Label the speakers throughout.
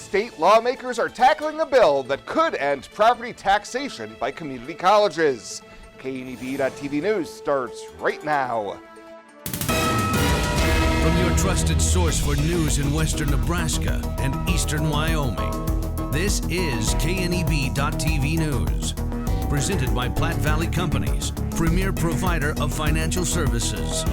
Speaker 1: state lawmakers are tackling a bill that could end property taxation by community colleges. KNEB.TV News starts right now.
Speaker 2: From your trusted source for news in western Nebraska and eastern Wyoming, this is KNEB.TV News. Presented by Platte Valley Companies, premier provider of financial services.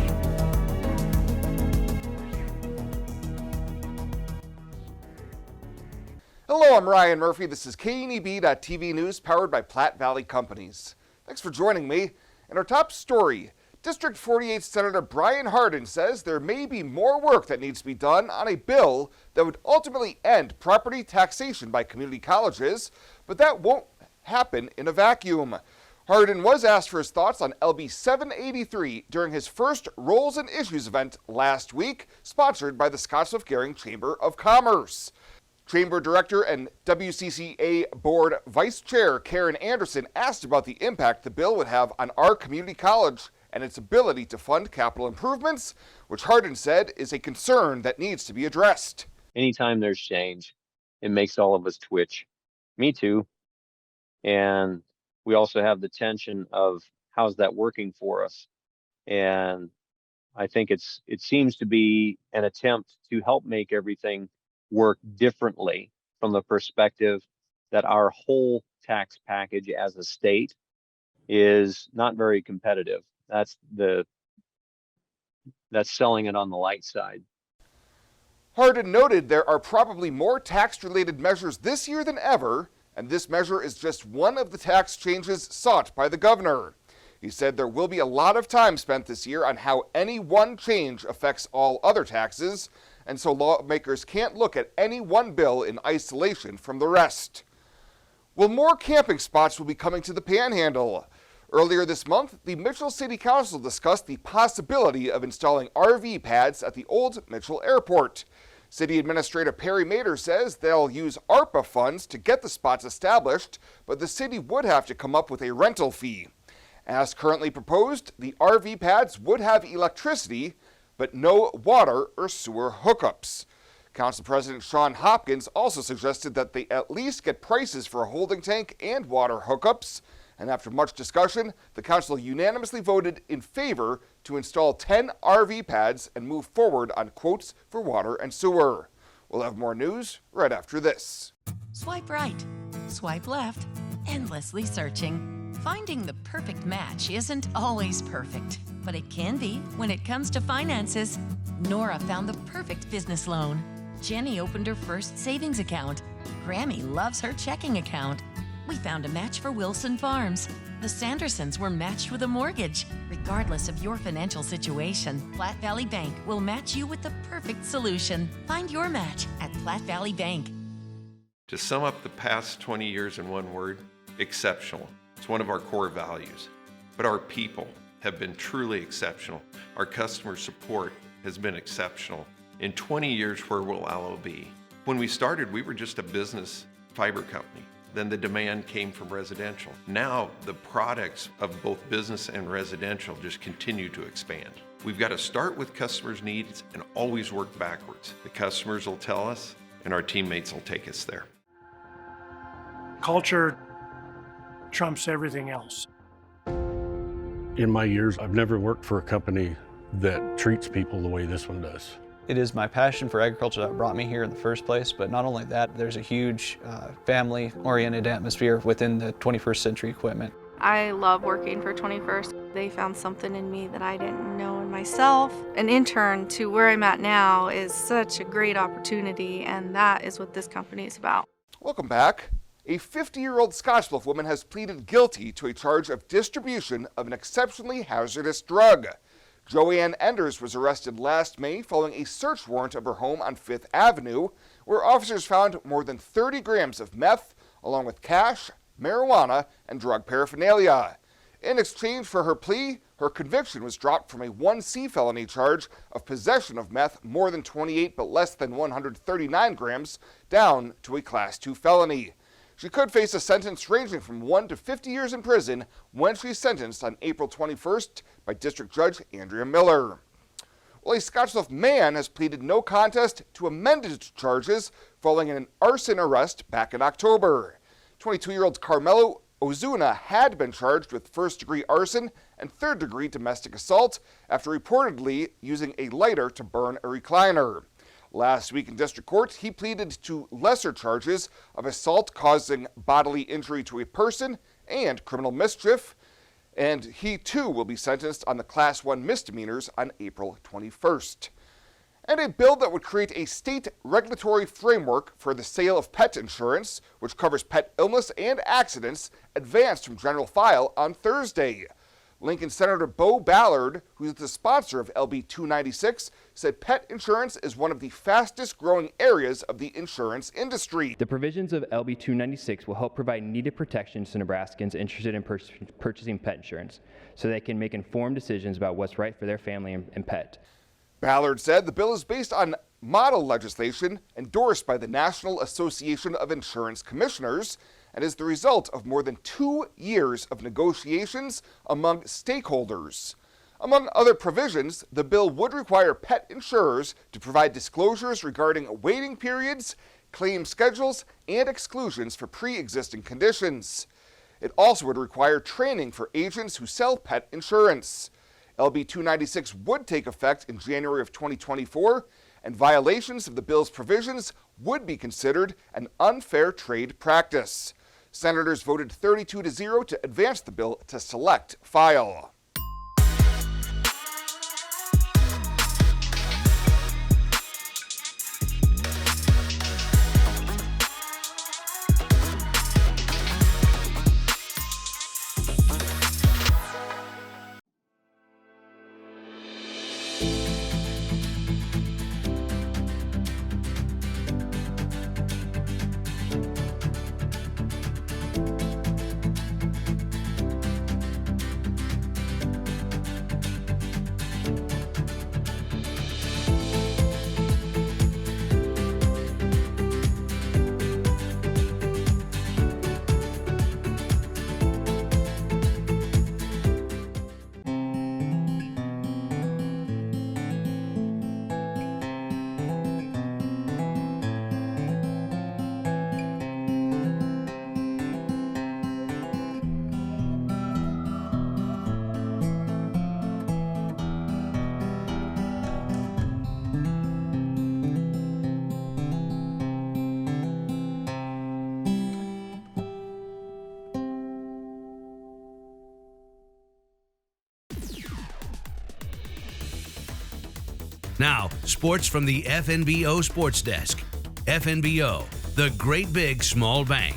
Speaker 1: Hello, I'm Ryan Murphy. This is KNEB.TV News powered by Platte Valley Companies. Thanks for joining me. In our top story, District 48 Senator Brian Hardin says there may be more work that needs to be done on a bill that would ultimately end property taxation by community colleges, but that won't happen in a vacuum. Hardin was asked for his thoughts on LB 783 during his first Roles and Issues event last week, sponsored by the Scottsbluff-Gehring Chamber of Commerce. Chamber Director and WCCA Board Vice Chair Karen Anderson asked about the impact the bill would have on our community college and its ability to fund capital improvements, which Hardin said is a concern that needs to be addressed.
Speaker 3: Anytime there's change, it makes all of us twitch. Me too. And we also have the tension of how's that working for us. And I think it seems to be an attempt to help make everything work differently from the perspective that our whole tax package as a state is not very competitive. That's selling it on the light side.
Speaker 1: Hardin noted there are probably more tax-related measures this year than ever, and this measure is just one of the tax changes sought by the governor. He said there will be a lot of time spent this year on how any one change affects all other taxes, and so lawmakers can't look at any one bill in isolation from the rest. Well, more camping spots will be coming to the Panhandle. Earlier this month, the Mitchell City Council discussed the possibility of installing RV pads at the old Mitchell Airport. City Administrator Perry Mader says they'll use ARPA funds to get the spots established, but the city would have to come up with a rental fee. As currently proposed, the RV pads would have electricity, but no water or sewer hookups. Council President Sean Hopkins also suggested that they at least get prices for a holding tank and water hookups. And after much discussion, the council unanimously voted in favor to install 10 RV pads and move forward on quotes for water and sewer. We'll have more news right after this.
Speaker 4: Swipe right, swipe left, endlessly searching. Finding the perfect match isn't always perfect, but it can be when it comes to finances. Nora found the perfect business loan. Jenny opened her first savings account. Grammy loves her checking account. We found a match for Wilson Farms. The Sandersons were matched with a mortgage. Regardless of your financial situation, Platte Valley Bank will match you with the perfect solution. Find your match at Platte Valley Bank.
Speaker 5: To sum up the past 20 years in one word, exceptional. It's one of our core values. But our people have been truly exceptional. Our customer support has been exceptional. In 20 years, where will Allo be? When we started, we were just a business fiber company. Then the demand came from residential. Now the products of both business and residential just continue to expand. We've got to start with customers' needs and always work backwards. The customers will tell us and our teammates will take us there.
Speaker 6: Culture trumps everything else.
Speaker 7: In my years, I've never worked for a company that treats people the way this one does.
Speaker 8: It is my passion for agriculture that brought me here in the first place, but not only that, there's a huge family-oriented atmosphere within the 21st Century Equipment.
Speaker 9: I love working for 21st. They found something in me that I didn't know in myself. An intern to where I'm at now is such a great opportunity, and that is what this company is about.
Speaker 1: Welcome back. A 50-year-old Scottsbluff woman has pleaded guilty to a charge of distribution of an exceptionally hazardous drug. Joanne Enders was arrested last May following a search warrant of her home on 5th Avenue, where officers found more than 30 grams of meth, along with cash, marijuana, and drug paraphernalia. In exchange for her plea, her conviction was dropped from a 1C felony charge of possession of meth more than 28 but less than 139 grams down to a Class 2 felony. She could face a sentence ranging from 1 to 50 years in prison when she's sentenced on April 21st by District Judge Andrea Miller. Well, a Scottsbluff man has pleaded no contest to amended charges following an arson arrest back in October. 22-year-old Carmelo Ozuna had been charged with first-degree arson and third-degree domestic assault after reportedly using a lighter to burn a recliner. Last week in district court, he pleaded to lesser charges of assault causing bodily injury to a person and criminal mischief, and he too will be sentenced on the Class 1 misdemeanors on April 21st. And a bill that would create a state regulatory framework for the sale of pet insurance, which covers pet illness and accidents, advanced from general file on Thursday. Lincoln Senator Beau Ballard, who is the sponsor of LB 296, said pet insurance is one of the fastest growing areas of the insurance industry.
Speaker 10: The provisions of LB 296 will help provide needed protections to Nebraskans interested in purchasing pet insurance so they can make informed decisions about what's right for their family and pet.
Speaker 1: Ballard said the bill is based on model legislation endorsed by the National Association of Insurance Commissioners and is the result of more than 2 years of negotiations among stakeholders. Among other provisions, the bill would require pet insurers to provide disclosures regarding waiting periods, claim schedules, and exclusions for pre-existing conditions. It also would require training for agents who sell pet insurance. LB 296 would take effect in January of 2024, and violations of the bill's provisions would be considered an unfair trade practice. Senators voted 32-0 to advance the bill to select file.
Speaker 2: Now, sports from the FNBO Sports Desk. FNBO, the great big small bank.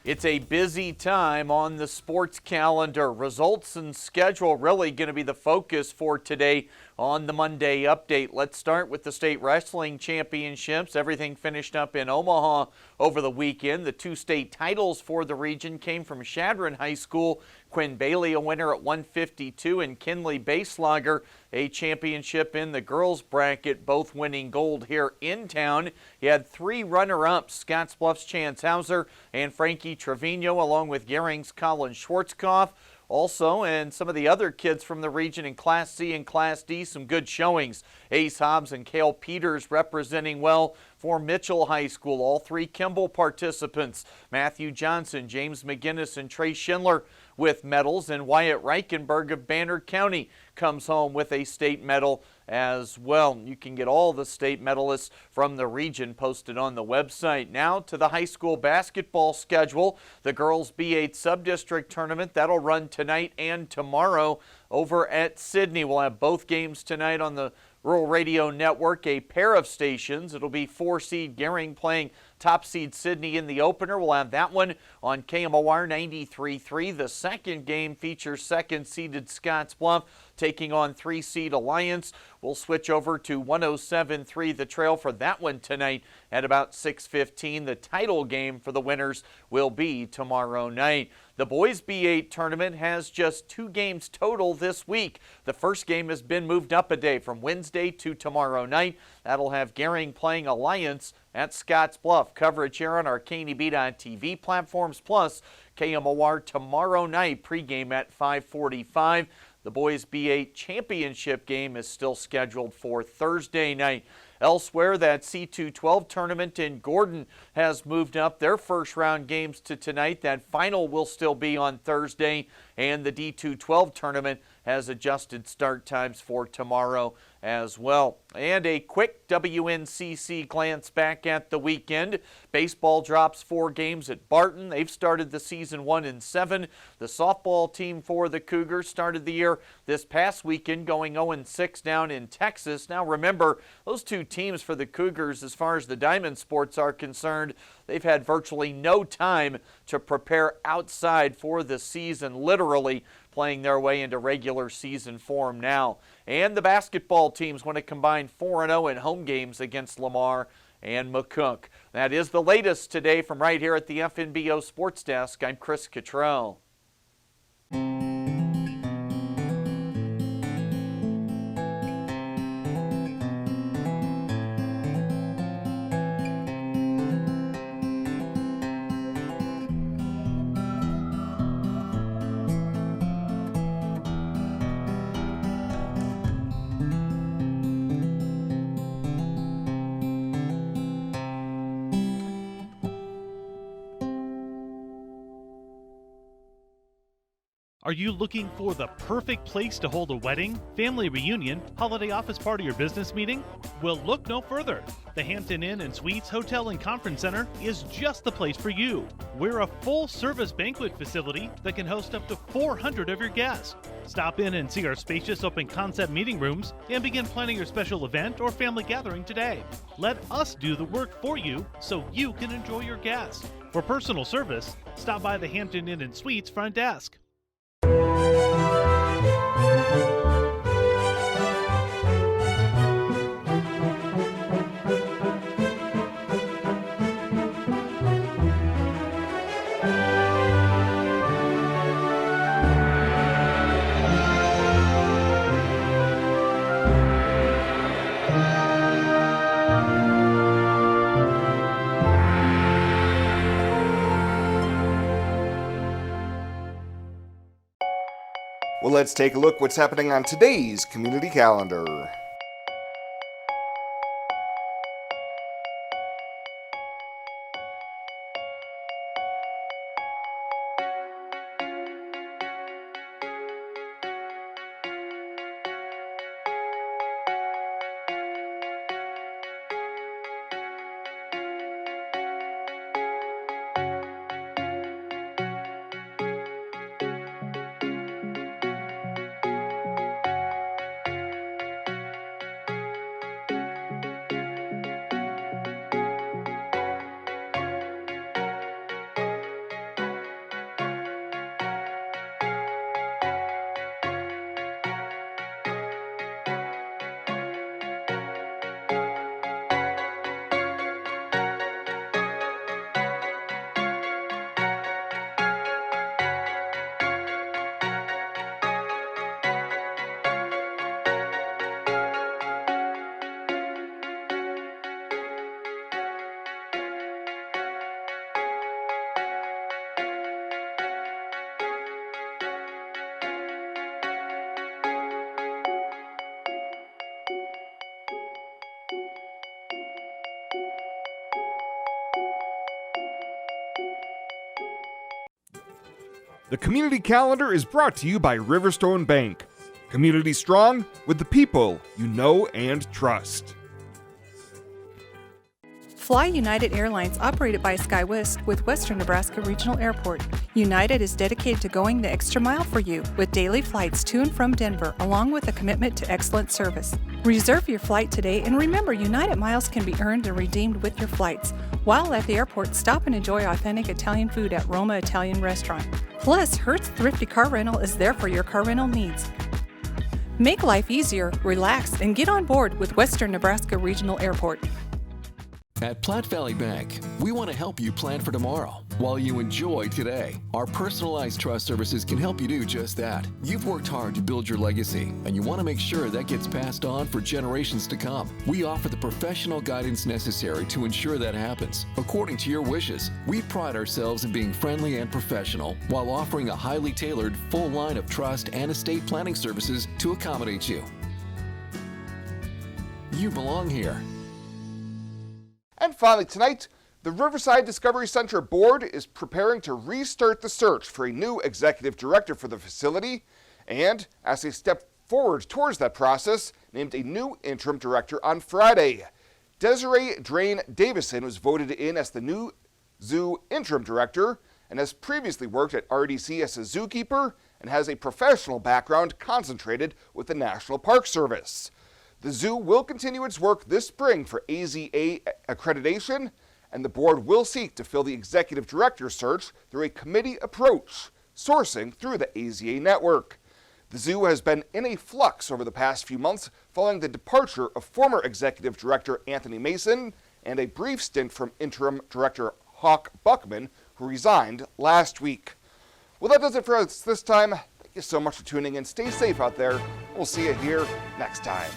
Speaker 11: It's a busy time on the sports calendar. Results and schedule really going to be the focus for today on the Monday update. Let's start with the state wrestling championships. Everything finished up in Omaha over the weekend. The 2 state titles for the region came from Chadron High School. Quinn Bailey, a winner at 152, and Kinley Baselogger, a championship in the girls bracket, both winning gold here in town. You had 3 runner-ups, Scottsbluff's Chance Hauser and Frankie Trevino, along with Gering's Colin Schwarzkopf. Also, and some of the other kids from the region in Class C and Class D, some good showings. Ace Hobbs and Cale Peters representing well for Mitchell High School. All 3 Kimball participants, Matthew Johnson, James McGinnis, and Trey Schindler with medals, and Wyatt Reichenberg of Banner County comes home with a state medal as well. You can get all the state medalists from the region posted on the website. Now to the high school basketball schedule. The girls B8 sub-district tournament, that'll run tonight and tomorrow over at Sidney. We'll have both games tonight on the Rural Radio Network, a pair of stations. It'll be 4-seed Gering playing top seed Sidney in the opener. We'll have that one on KMOR 93.3. The second game features second-seeded Scottsbluff taking on 3-seed Alliance. We'll switch over to 107.3 The Trail for that one tonight at about 6:15. The title game for the winners will be tomorrow night. The boys B8 tournament has just 2 games total this week. The first game has been moved up a day from Wednesday to tomorrow night. That'll have Gering playing Alliance at Scottsbluff. Coverage here on our KNEB.TV platforms, plus KMOR tomorrow night, pregame at 5:45. The boys B8 championship game is still scheduled for Thursday night. Elsewhere, that C212 tournament in Gordon has moved up their first round games to tonight. That final will still be on Thursday, and the D212 tournament has adjusted start times for tomorrow as well. And a quick WNCC glance back at the weekend. Baseball drops 4 games at Barton. They've started the season 1-7. The softball team for the Cougars started the year this past weekend going 0-6 down in Texas. Now remember, those two teams for the Cougars, as far as the diamond sports are concerned, they've had virtually no time to prepare outside for the season, literally playing their way into regular season form now. And the basketball teams went a combined 4-0 in home games against Lamar and McCook. That is the latest today from right here at the FNBO Sports Desk. I'm Chris Cottrell.
Speaker 12: Are you looking for the perfect place to hold a wedding, family reunion, holiday office party, or business meeting? Well, look no further. The Hampton Inn and Suites Hotel and Conference Center is just the place for you. We're a full-service banquet facility that can host up to 400 of your guests. Stop in and see our spacious open-concept meeting rooms and begin planning your special event or family gathering today. Let us do the work for you so you can enjoy your guests. For personal service, stop by the Hampton Inn and Suites front desk.
Speaker 1: Well, let's take a look what's happening on today's community calendar. The community calendar is brought to you by Riverstone Bank. Community strong with the people you know and trust.
Speaker 13: Fly United Airlines, operated by SkyWest with Western Nebraska Regional Airport. United is dedicated to going the extra mile for you with daily flights to and from Denver, along with a commitment to excellent service. Reserve your flight today, and remember, United miles can be earned and redeemed with your flights. While at the airport, stop and enjoy authentic Italian food at Roma Italian Restaurant. Plus, Hertz Thrifty Car Rental is there for your car rental needs. Make life easier, relax, and get on board with Western Nebraska Regional Airport.
Speaker 14: At Platte Valley Bank, we want to help you plan for tomorrow while you enjoy today. Our personalized trust services can help you do just that. You've worked hard to build your legacy, and you want to make sure that gets passed on for generations to come. We offer the professional guidance necessary to ensure that happens, according to your wishes. We pride ourselves in being friendly and professional while offering a highly tailored full line of trust and estate planning services to accommodate you. You belong here.
Speaker 1: And finally tonight, the Riverside Discovery Center Board is preparing to restart the search for a new executive director for the facility, and as they step forward towards that process, named a new interim director on Friday. Desiree Drain Davison was voted in as the new zoo interim director and has previously worked at RDC as a zookeeper and has a professional background concentrated with the National Park Service. The zoo will continue its work this spring for AZA accreditation, and the board will seek to fill the executive director search through a committee approach, sourcing through the AZA network. The zoo has been in a flux over the past few months following the departure of former executive director Anthony Mason and a brief stint from interim director Hawk Buckman, who resigned last week. Well, that does it for us this time. Thank you so much for tuning in. Stay safe out there. We'll see you here next time.